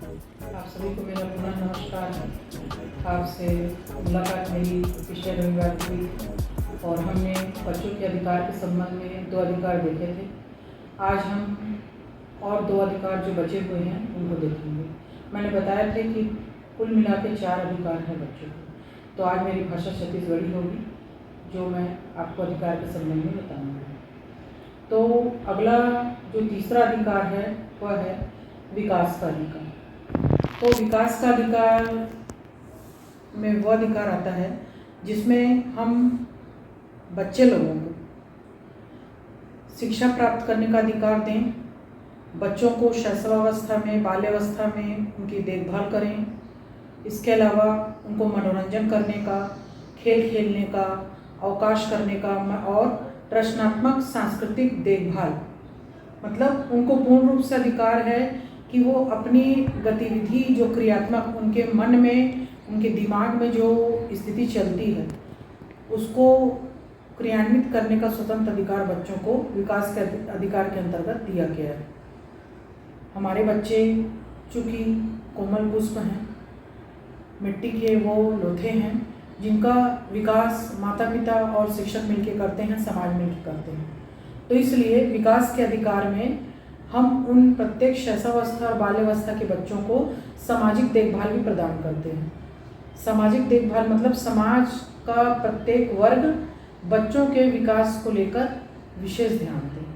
आप सभी को मेरा पुनः नमस्कार है। आपसे मुलाकात मेरी पिछले रविवार की हुई और हमने बच्चों के अधिकार के संबंध में 2 अधिकार देखे थे। आज हम और 2 अधिकार जो बचे हुए हैं उनको देखेंगे। मैंने बताया था कि कुल मिला के 4 अधिकार हैं बच्चों को। तो आज मेरी भाषा छत्तीसगढ़ी होगी जो मैं आपको अधिकार के संबंध में बताऊँगी। तो अगला जो तीसरा अधिकार है वह है विकास का अधिकार। तो विकास का अधिकार में वह अधिकार आता है जिसमें हम बच्चे लोगों को शिक्षा प्राप्त करने का अधिकार दें, बच्चों को शैशवावस्था में, बाल्यावस्था में उनकी देखभाल करें। इसके अलावा उनको मनोरंजन करने का, खेल खेलने का, अवकाश करने का और रचनात्मक सांस्कृतिक देखभाल, मतलब उनको पूर्ण रूप से अधिकार है कि वो अपनी गतिविधि जो क्रियात्मक उनके मन में, उनके दिमाग में जो स्थिति चलती है उसको क्रियान्वित करने का स्वतंत्र अधिकार बच्चों को विकास के अधिकार के अंतर्गत दिया गया है। हमारे बच्चे चूँकि कोमल पुष्प हैं, मिट्टी के वो लोथे हैं जिनका विकास माता पिता और शिक्षक मिलकर करते हैं, समाज मिलकर करते हैं। तो इसलिए विकास के अधिकार में हम उन प्रत्येक शैशवावस्था और बाल्यावस्था के बच्चों को सामाजिक देखभाल भी प्रदान करते हैं। सामाजिक देखभाल मतलब समाज का प्रत्येक वर्ग बच्चों के विकास को लेकर विशेष ध्यान दें।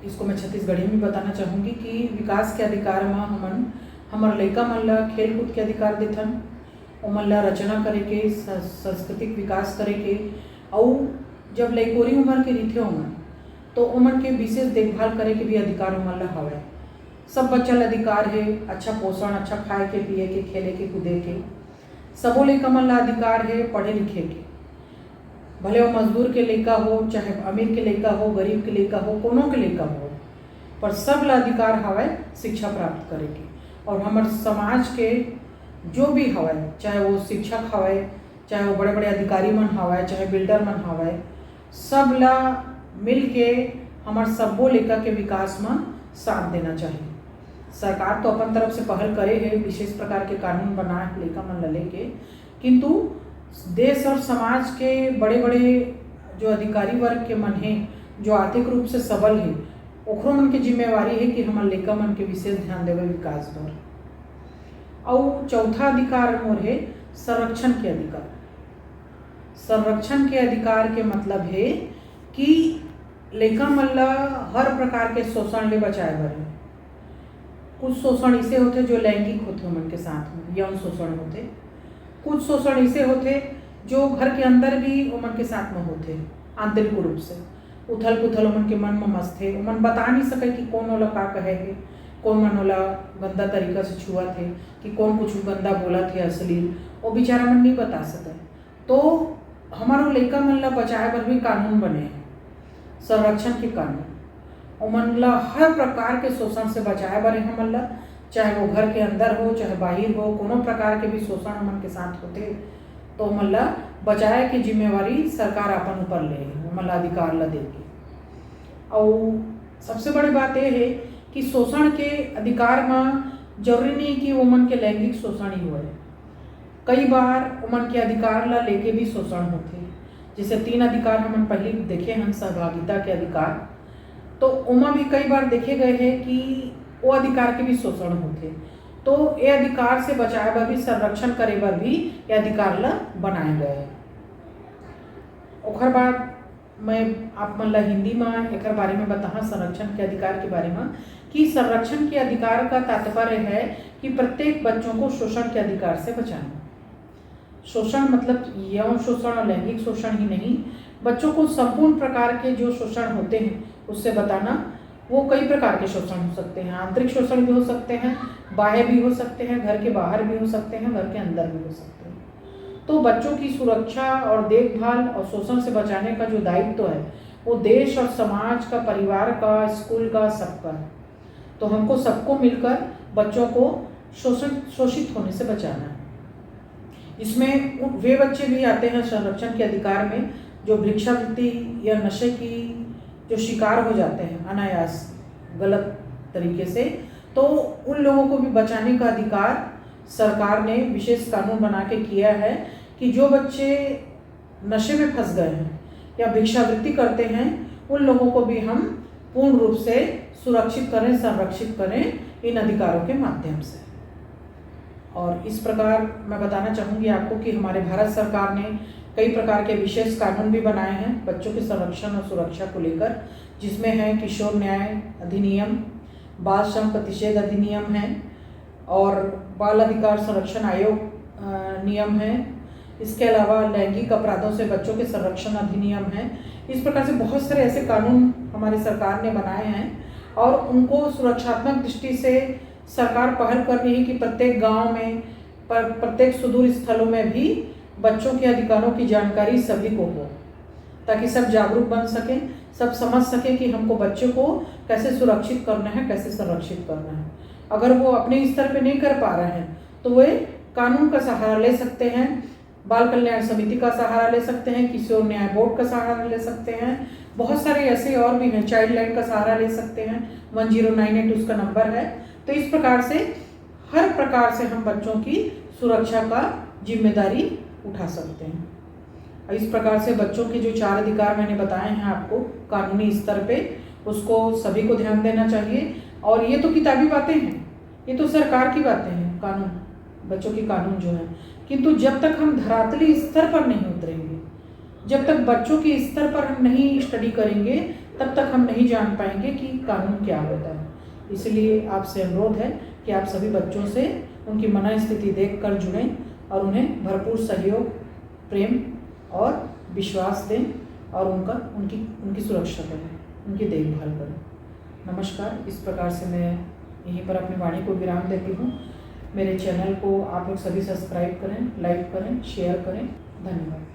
इसको मैं छत्तीसगढ़ी में बताना चाहूँगी कि विकास के अधिकार में हमर लइका मन ला खेल कूद के अधिकार देथन, ओमन ला रचना करे के, सांस्कृतिक विकास करे के, और जब लइकोरी उम्र के रहिथे ओमन तो ओमन के विशेष देखभाल करे के भी अधिकार ओमन ला हवय। सब बच्चा ला अधिकार है अच्छा पोषण, अच्छा खाए के, पिए के, खेले के, कूदे के। सबो लइका मन ला अधिकार है पढ़े लिखे के, भले वो मजदूर के लइका हो, चाहे अमीर के लइका हो, गरीब के लइका हो, कोनो के लइका हो, पर सब ला अधिकार हवय शिक्षा प्राप्त करे के। और हमार समाज के जो भी हवय, चाहे वो शिक्षक हवय, चाहे वो बड़े बड़े अधिकारी मन हवय, चाहे बिल्डर मन हवय, सब ला मिल के हमार सब्बो लइका के विकास में साथ देना चाहिए। सरकार तो अपन तरफ से पहल करे है, विशेष प्रकार के कानून बना लइका मन ला लेके, किंतु देश और समाज के बड़े बड़े जो अधिकारी वर्ग के मन हैं, जो आर्थिक रूप से सबल है, ओकरो मन के जिम्मेवारी है कि हमार लइका मन के विशेष ध्यान देवे विकास पर। और चौथा अधिकार मोर है संरक्षण के अधिकार। संरक्षण के अधिकार के मतलब है कि लइका मन ला हर प्रकार के शोषण ले बचाए बर है। कुछ शोषण इसे होते जो लैंगिक होते उमन के साथ में, यौन शोषण होते। कुछ शोषण इसे होते जो घर के अंदर भी उमन के साथ में होते, आंतरिक रूप से उथल पुथल उमन के मन में मस्त है। उमन बता नहीं सके कि कौन ओला का कहे है, कौन मन ओला गंदा तरीका से छुआ थे, कि कौन कुछ गंदा बोला थे अश्लील, वो बेचारा मन नहीं बता सके। तो हमारो लइका मन ला बचाए बर भी कानून बने हैं, संरक्षण के कानून। उमन ला हर प्रकार के शोषण से बचाए बर हमन ला, चाहे वो घर के अंदर हो, चाहे बाहर हो, कोनो प्रकार के भी शोषण उमन के साथ होते तो उमन ला बचाए की जिम्मेवारी सरकार अपन ऊपर ले, उमन ला अधिकार ला देगी। और सबसे बड़ी बात यह है कि शोषण के अधिकार में जरूरी नहीं कि उमन के लैंगिक शोषण ही होए। कई बार उमन के अधिकार ला लेके भी शोषण होते। जैसे 3 अधिकार हमन पहले देखे हैं, सहभागिता के अधिकार, तो उमा भी कई बार देखे गए हैं कि वो अधिकार के भी शोषण होते। तो ये अधिकार से बचाए बर भी, संरक्षण करे बर भी ये अधिकार ला बनाए गए हैं। ओकर बाद मैं आप मन ला हिंदी में एक बारे में बताहा संरक्षण के अधिकार के बारे में, कि संरक्षण के अधिकार का तात्पर्य है कि प्रत्येक बच्चों को शोषण के अधिकार से बचाना। शोषण मतलब यौन शोषण और लैंगिक शोषण ही नहीं, बच्चों को संपूर्ण प्रकार के जो शोषण होते हैं उससे बताना। वो कई प्रकार के शोषण हो सकते हैं, आंतरिक शोषण भी हो सकते हैं, बाह्य भी हो सकते हैं, घर के बाहर भी हो सकते हैं, घर के अंदर भी हो सकते हैं। तो बच्चों की सुरक्षा और देखभाल और शोषण से बचाने का जो दायित्व है वो देश और समाज का, परिवार का, स्कूल का, सबका है। तो हमको सबको मिलकर बच्चों को शोषित होने से बचाना है। इसमें वे बच्चे भी आते हैं संरक्षण के अधिकार में जो भिक्षावृत्ति या नशे की जो शिकार हो जाते हैं अनायास गलत तरीके से, तो उन लोगों को भी बचाने का अधिकार सरकार ने विशेष कानून बना के किया है कि जो बच्चे नशे में फंस गए हैं या भिक्षावृत्ति करते हैं, उन लोगों को भी हम पूर्ण रूप से सुरक्षित करें, संरक्षित करें इन अधिकारों के माध्यम से। और इस प्रकार मैं बताना चाहूँगी आपको कि हमारे भारत सरकार ने कई प्रकार के विशेष कानून भी बनाए हैं बच्चों के संरक्षण और सुरक्षा को लेकर, जिसमें है किशोर न्याय अधिनियम, बाल श्रम प्रतिषेध अधिनियम है और बाल अधिकार संरक्षण आयोग नियम है। इसके अलावा लैंगिक अपराधों से बच्चों के संरक्षण अधिनियम है। इस प्रकार से बहुत सारे ऐसे कानून हमारी सरकार ने बनाए हैं और उनको सुरक्षात्मक दृष्टि से सरकार पहल कर रही है कि प्रत्येक गांव में, प्रत्येक सुदूर स्थलों में भी बच्चों के अधिकारों की जानकारी सभी को हो, ताकि सब जागरूक बन सकें, सब समझ सकें कि हमको बच्चों को कैसे सुरक्षित करना है, कैसे संरक्षित करना है। अगर वो अपने स्तर पे नहीं कर पा रहे हैं तो वे कानून का सहारा ले सकते हैं, बाल कल्याण समिति का सहारा ले सकते हैं, किशोर न्याय बोर्ड का सहारा ले सकते हैं, बहुत सारे ऐसे और भी हैं, चाइल्ड लाइन का सहारा ले सकते हैं, 1098 उसका नंबर है। तो इस प्रकार से हर प्रकार से हम बच्चों की सुरक्षा का जिम्मेदारी उठा सकते हैं। इस प्रकार से बच्चों के जो 4 अधिकार मैंने बताए हैं आपको कानूनी स्तर पे, उसको सभी को ध्यान देना चाहिए। और ये तो किताबी बातें हैं, ये तो सरकार की बातें हैं, कानून, बच्चों की कानून जो है, किंतु जब तक हम धरातली स्तर पर नहीं उतरेंगे, जब तक बच्चों के स्तर पर हम नहीं स्टडी करेंगे, तब तक हम नहीं जान पाएंगे कि कानून क्या होता है। इसलिए आपसे अनुरोध है कि आप सभी बच्चों से उनकी मनःस्थिति देखकर जुड़ें और उन्हें भरपूर सहयोग, प्रेम और विश्वास दें और उनकी सुरक्षा करें, उनकी देखभाल करें। नमस्कार। इस प्रकार से मैं यहीं पर अपनी वाणी को विराम देती हूँ। मेरे चैनल को आप लोग सभी सब्सक्राइब करें, लाइक करें, शेयर करें। धन्यवाद।